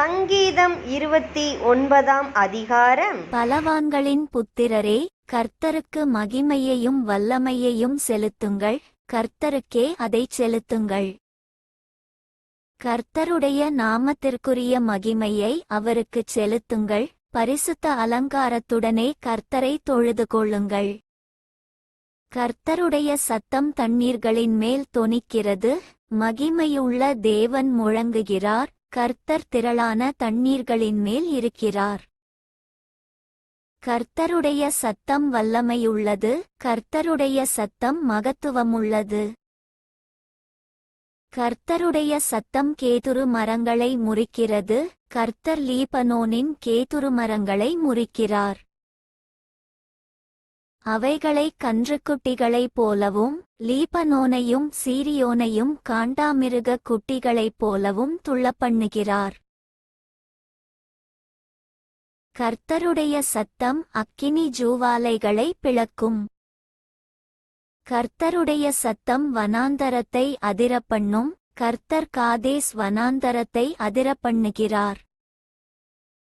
சங்கீதம் 29 அதிகாரம். பலவான்களின் புத்திரரே, கர்த்தருக்கு மகிமையையும் வல்லமையையும் செலுத்துங்கள், கர்த்தருக்கே அதைச் செலுத்துங்கள். கர்த்தருடைய நாமத்திற்குரிய மகிமையை அவருக்குச் செலுத்துங்கள், பரிசுத்த அலங்காரத்துடனே கர்த்தரை தொழுது கொள்ளுங்கள். கர்த்தருடைய சத்தம் தண்ணீர்களின் மேல் தொனிக்கிறது, மகிமையுள்ள தேவன் முழங்குகிறார், கர்த்தர் திரளான தண்ணீர்களின் மேல் இருக்கிறார். கர்த்தருடைய சத்தம் வல்லமையுள்ளது, கர்த்தருடைய சத்தம் மகத்துவமுள்ளது. கர்த்தருடைய சத்தம் கேதுரு மரங்களை முறிக்கிறது, கர்த்தர் லீபனோனின் கேதுரு மரங்களை முறிக்கிறார். அவைகளை கன்றுக்குட்டிகளைப் போலவும், லீபனோனையும் சீரியோனையும் காண்டாமிருக குட்டிகளைப் போலவும் துள்ளப்பண்ணுகிறார். கர்த்தருடைய சத்தம் அக்கினி ஜூவாலைகளை பிளக்கும். கர்த்தருடைய சத்தம் வனாந்தரத்தை அதிரப்பண்ணும், கர்த்தர் காதேஸ் வனாந்தரத்தை அதிரப்பண்ணுகிறார்.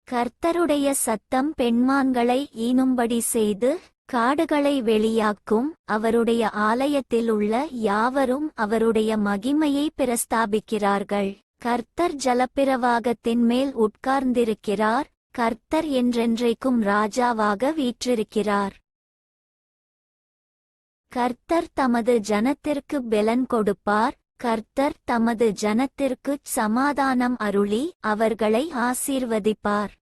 கர்த்தருடைய சத்தம் பெண்மான்களை ஈனும்படி செய்து, காடுகளை வெளியாக்கும், அவருடைய ஆலயத்திலுள்ள யாவரும் அவருடைய மகிமையை பிரஸ்தாபிக்கிறார்கள். கர்த்தர் ஜலப்பிரவாகத்தின் மேல் உட்கார்ந்திருக்கிறார், கர்த்தர் என்றென்றைக்கும் ராஜாவாக வீற்றிருக்கிறார். கர்த்தர் தமது ஜனத்திற்கு பெலன் கொடுப்பார், கர்த்தர் தமது ஜனத்திற்குச் சமாதானம் அருளி அவர்களை ஆசீர்வதிப்பார்.